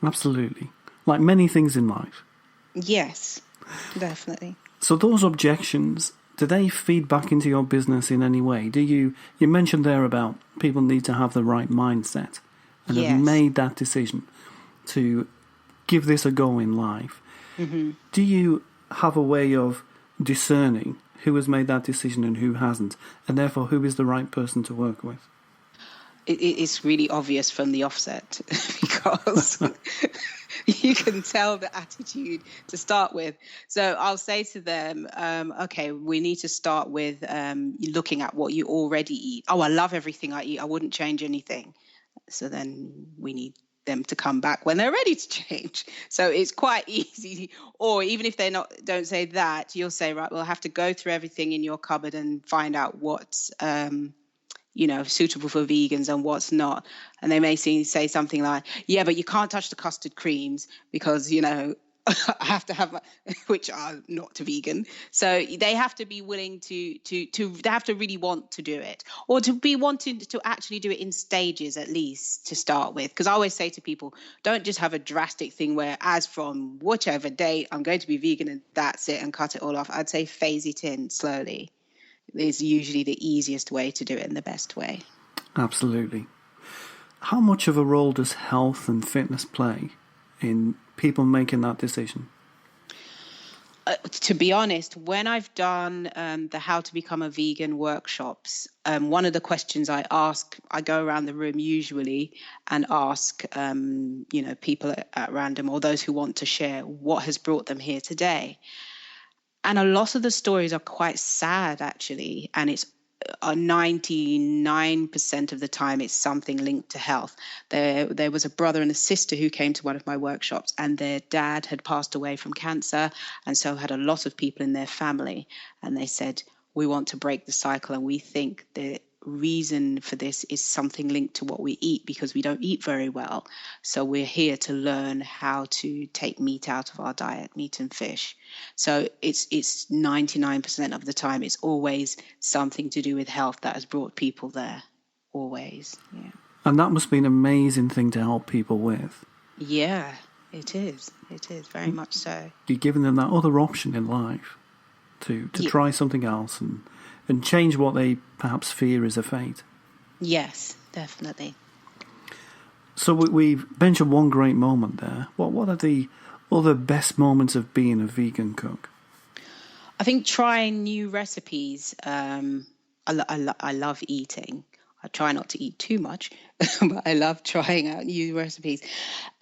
Absolutely. Like many things in life. Yes, definitely. So those objections, do they feed back into your business in any way? You mentioned there about people need to have the right mindset and have Yes. made that decision to give this a go in life. Mm-hmm. Do you have a way of discerning who has made that decision and who hasn't, and therefore who is the right person to work with? It's really obvious from the offset because you can tell the attitude to start with. So I'll say to them, okay, we need to start with looking at what you already eat. Oh, I love everything I eat. I wouldn't change anything. So then we need them to come back when they're ready to change. So it's quite easy. Or even if don't say that, you'll say, right, we'll have to go through everything in your cupboard and find out what's suitable for vegans and what's not. And they may say something like, yeah, but you can't touch the custard creams because, I have to have which are not vegan. So they have to be willing to they have to really want to do it, or to be wanting to actually do it in stages at least to start with. Because I always say to people, don't just have a drastic thing where as from whichever date I'm going to be vegan and that's it and cut it all off. I'd say phase it in slowly is usually the easiest way to do it and the best way. Absolutely. How much of a role does health and fitness play in people making that decision? To be honest, when I've done the How to Become a Vegan workshops, one of the questions I go around the room usually and ask, people at random or those who want to share what has brought them here today. And a lot of the stories are quite sad, actually. And it's 99% of the time, it's something linked to health. There was a brother and a sister who came to one of my workshops, and their dad had passed away from cancer, and so had a lot of people in their family. And they said, we want to break the cycle, and we think the reason for this is something linked to what we eat, because we don't eat very well. So we're here to learn how to take meat out of our diet, meat and fish. So it's 99% of the time, it's always something to do with health that has brought people there. Always. Yeah. And that must be an amazing thing to help people with. Yeah, it is. It is very much so. You're giving them that other option in life to try something else and change what they perhaps fear is a fate. Yes, definitely. So we've mentioned one great moment there. What are the other best moments of being a vegan cook? I think trying new recipes. I love eating. I try not to eat too much, but I love trying out new recipes.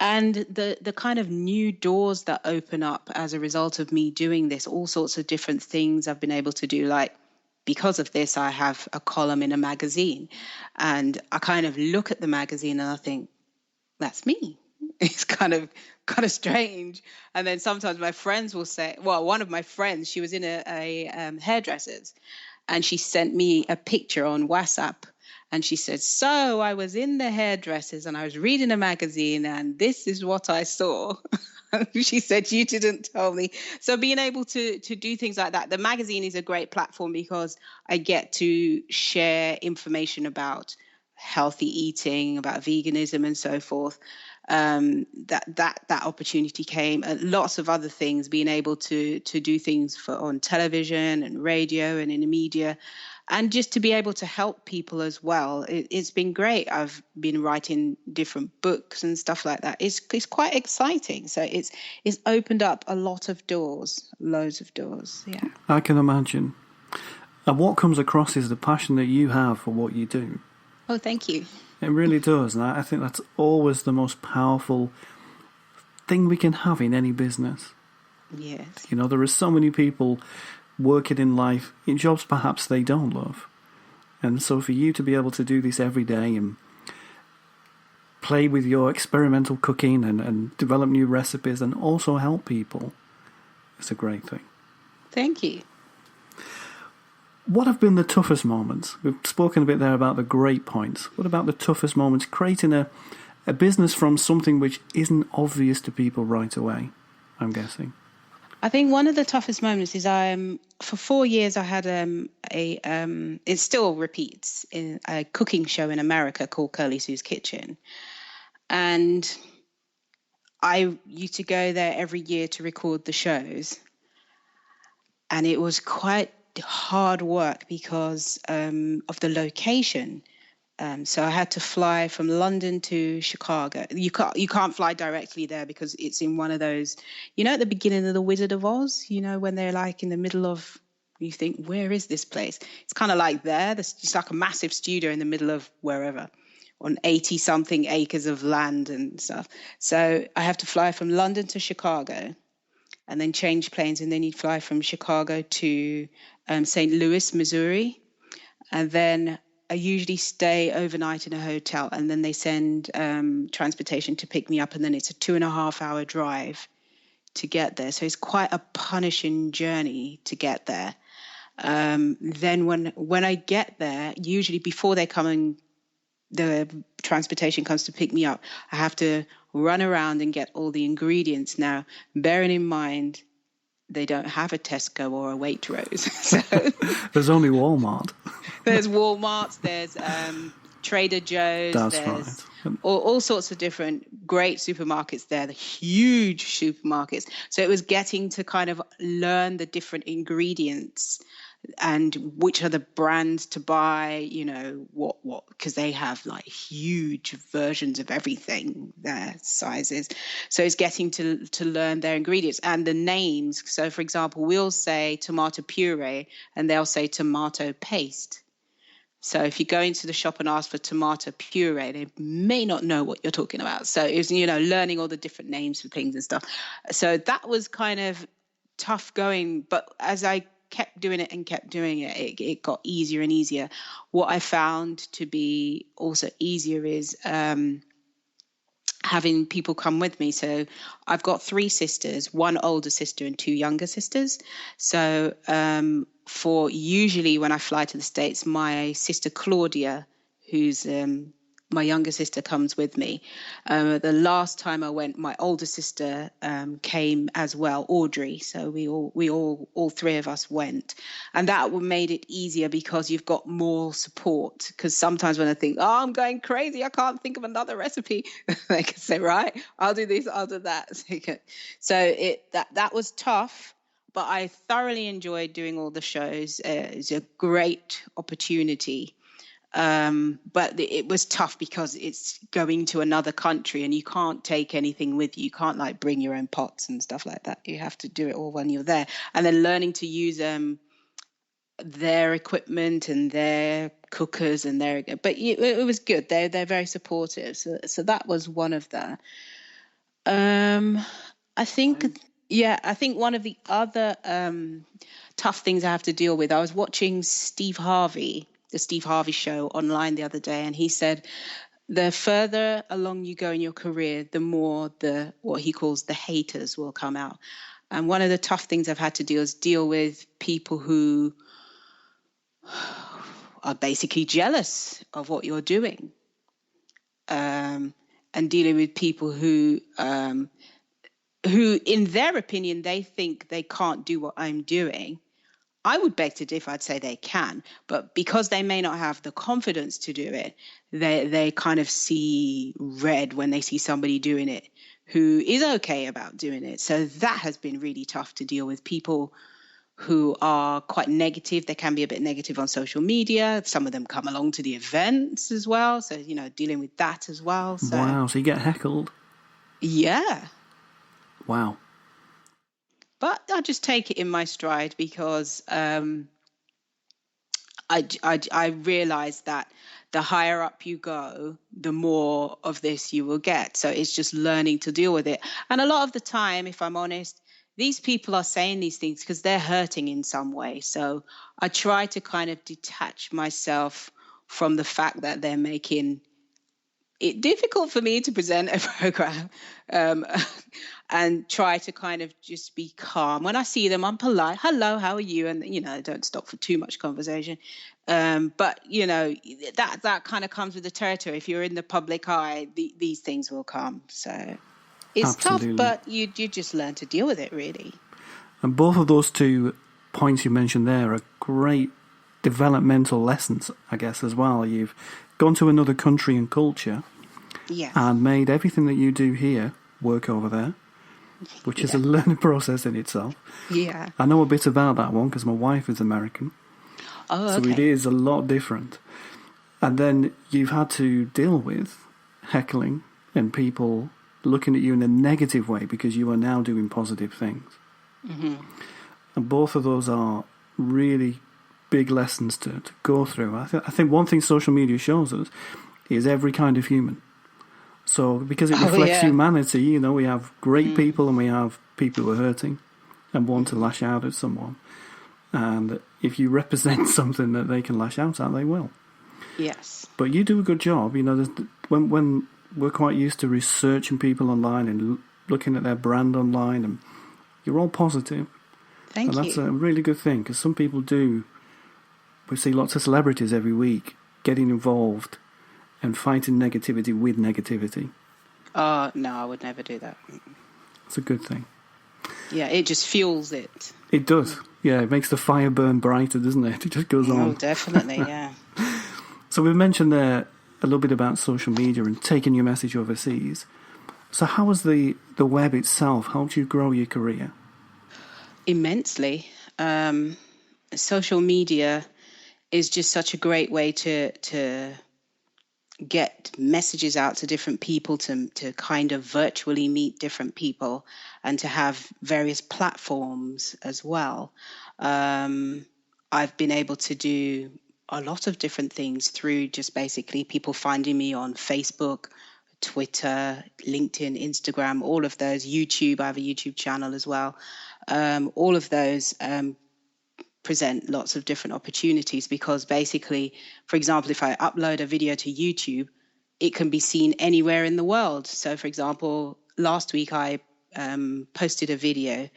And the kind of new doors that open up as a result of me doing this, all sorts of different things I've been able to do, like, because of this, I have a column in a magazine, and I kind of look at the magazine and I think, that's me. It's kind of strange. And then sometimes my friends will say, well, one of my friends, she was in a hairdresser's, and she sent me a picture on WhatsApp. And she said, so I was in the hairdressers and I was reading a magazine and this is what I saw. She said, you didn't tell me. So being able to do things like that. The magazine is a great platform because I get to share information about healthy eating, about veganism and so forth. That opportunity came, and lots of other things, being able to do things on television and radio and in the media, and just to be able to help people as well. It's been great. I've been writing different books and stuff like that. It's quite exciting. So it's opened up a lot of doors, loads of doors. Yeah, I can imagine. And what comes across is the passion that you have for what you do. Oh, thank you. It really does, and I think that's always the most powerful thing we can have in any business. Yes. There are so many people working in life in jobs perhaps they don't love. And so for you to be able to do this every day and play with your experimental cooking and develop new recipes and also help people, it's a great thing. Thank you. What have been the toughest moments? We've spoken a bit there about the great points. What about the toughest moments creating a business from something which isn't obvious to people right away, I'm guessing? I think one of the toughest moments is for 4 years I had it still repeats, in a cooking show in America called Kirly Sue's Kitchen. And I used to go there every year to record the shows, and it was quite hard work because of the location. So I had to fly from London to Chicago. You can't fly directly there because it's in one of those, at the beginning of The Wizard of Oz, when they're like in the middle of, you think, where is this place? It's kind of like there. There's just like a massive studio in the middle of wherever, on 80 something acres of land and stuff. So I have to fly from London to Chicago and then change planes. And then you fly from Chicago to St. Louis, Missouri. And then I usually stay overnight in a hotel, and then they send transportation to pick me up. And then it's a 2.5 hour drive to get there. So it's quite a punishing journey to get there. Then when I get there, usually before they come and the transportation comes to pick me up, I have to run around and get all the ingredients. Now, bearing in mind, they don't have a Tesco or a Waitrose. So there's only Walmart. There's Walmarts, there's Trader Joe's, That's there's right. all sorts of different great supermarkets there, the huge supermarkets. So it was getting to kind of learn the different ingredients and which are the brands to buy, what, because they have like huge versions of everything, their sizes. So it's getting to learn their ingredients and the names. So for example, we'll say tomato puree and they'll say tomato paste. So if you go into the shop and ask for tomato puree, they may not know what you're talking about. So it was, learning all the different names for things and stuff. So that was kind of tough going. But as I kept doing it, it got easier and easier. What I found to be also easier is having people come with me. So I've got 3 sisters, 1 older sister and 2 younger sisters. So for usually when I fly to the States, my sister Claudia, who's my younger sister, comes with me. The last time I went, my older sister came as well, Audrey. So we all 3 of us went, and that made it easier because you've got more support. Because sometimes when I think, oh, I'm going crazy, I can't think of another recipe, they can say, right, I'll do this, I'll do that. So that was tough. But I thoroughly enjoyed doing all the shows. It's a great opportunity. But it was tough because it's going to another country and you can't take anything with you. You can't like bring your own pots and stuff like that. You have to do it all when you're there. And then learning to use their equipment and their cookers and but it was good. They're very supportive. So that was one of the, I think one of the other tough things I have to deal with. I was watching the Steve Harvey show online the other day, and he said the further along you go in your career, the more what he calls the haters will come out. And one of the tough things I've had to deal with people who are basically jealous of what you're doing, and dealing with people who in their opinion, they think they can't do what I'm doing. I would beg to differ. I'd say they can, but because they may not have the confidence to do it, they kind of see red when they see somebody doing it who is okay about doing it. So that has been really tough to deal with. People who are quite negative. They can be a bit negative on social media. Some of them come along to the events as well. So, dealing with that as well. So, wow, so you get heckled? Yeah. Wow. But I just take it in my stride because I realize that the higher up you go, the more of this you will get. So it's just learning to deal with it. And a lot of the time, if I'm honest, these people are saying these things because they're hurting in some way. So I try to kind of detach myself from the fact that they're making it difficult for me to present a program, and try to kind of just be calm. When I see them, I'm polite. Hello, how are you? And, don't stop for too much conversation. But, that kind of comes with the territory. If you're in the public eye, these things will come. So it's Absolutely. tough, but you just learn to deal with it, really. And both of those 2 points you mentioned there are great developmental lessons, I guess, as well. You've gone to another country and culture, Yes. and made everything that you do here work over there, which is a learning process in itself. Yeah. I know a bit about that one because my wife is American. Oh, So it is a lot different. And then you've had to deal with heckling and people looking at you in a negative way because you are now doing positive things. Mm-hmm. And both of those are really big lessons to go through. I think one thing social media shows us is every kind of human. So because it reflects humanity, you know, we have great people and we have people who are hurting and want to lash out at someone. And if you represent something that they can lash out at, they will. Yes. But you do a good job. You know, when we're quite used to researching people online and looking at their brand online, and you're all positive. Thank you. And that's a really good thing, because some people do. We see lots of celebrities every week getting involved and fighting negativity with negativity. No, I would never do that. It's a good thing. Yeah, it just fuels it. It does. Yeah, it makes the fire burn brighter, doesn't it? It just goes on. Oh, definitely, yeah. So we mentioned there a little bit about social media and taking your message overseas. So how has the web itself helped you grow your career? Immensely. Social media is just such a great way to get messages out to different people, to kind of virtually meet different people, and to have various platforms as well. I've been able to do a lot of different things through just basically people finding me on Facebook, Twitter, LinkedIn, Instagram, all of those, YouTube. I have a YouTube channel as well. All of those present lots of different opportunities, because basically, for example, if I upload a video to YouTube, it can be seen anywhere in the world. So, for example, last week I posted a video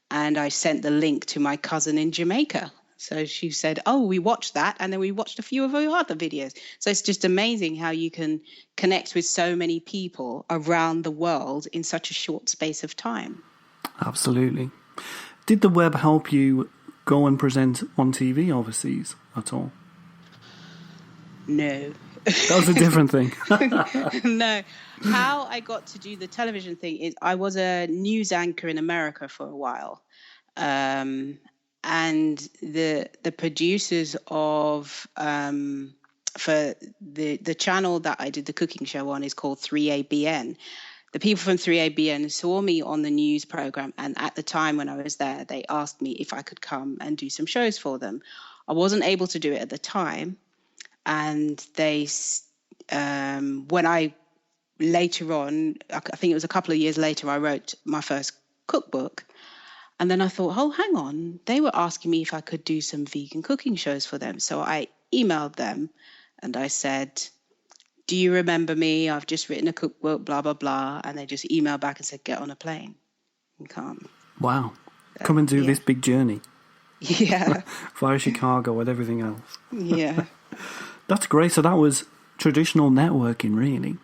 and I sent the link to my cousin in Jamaica. So she said, oh, we watched that, and then we watched a few of her other videos. So it's just amazing how you can connect with so many people around the world in such a short space of time. Absolutely. Did the web help you go and present on TV overseas at all? No. That was a different thing. No. How I got to do the television thing is I was a news anchor in America for a while. And the producers of for the channel that I did the cooking show on is called 3ABN. The people from 3ABN saw me on the news program, and at the time when I was there, they asked me if I could come and do some shows for them. I wasn't able to do it at the time, and they when I later on, I think it was a couple of years later, I wrote my first cookbook. And then I thought, oh, hang on. They were asking me if I could do some vegan cooking shows for them. So I emailed them and I said, do you remember me? I've just written a cookbook, blah, blah, blah. And they just emailed back and said, get on a plane and come. Wow. Come and do this big journey. Yeah. Via Chicago and everything else. Yeah. That's great. So that was traditional networking, really,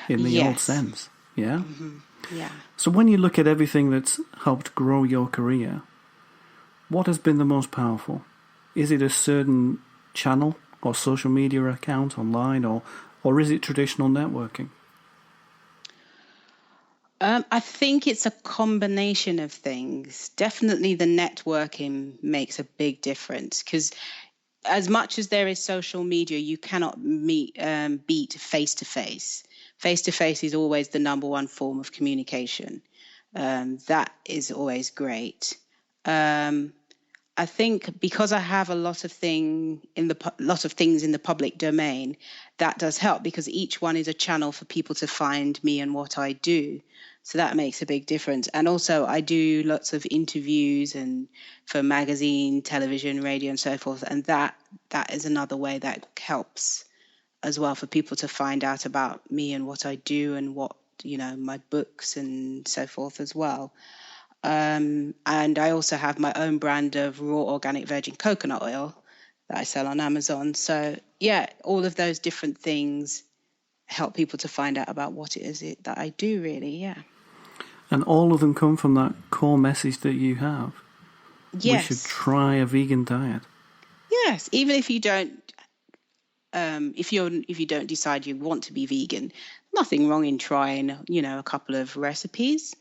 in the old sense. Yeah? Mm-hmm. Yeah. So when you look at everything that's helped grow your career, what has been the most powerful? Is it a certain channel or social media account online, or is it traditional networking? I think it's a combination of things. Definitely the networking makes a big difference, because as much as there is social media, you cannot beat face-to-face. Face-to-face is always the number one form of communication. That is always great. I think because I have a lot of things in the public domain, that does help, because each one is a channel for people to find me and what I do. So that makes a big difference. And also I do lots of interviews and for magazine, television, radio, and so forth. And that is another way that helps as well, for people to find out about me and what I do and what, my books and so forth as well. And I also have my own brand of raw organic virgin coconut oil that I sell on Amazon. So yeah, all of those different things help people to find out about what it is that I do, really. Yeah. And all of them come from that core message that you have. Yes. We should try a vegan diet. Yes, even if you don't, if you don't decide you want to be vegan, nothing wrong in trying, a couple of recipes.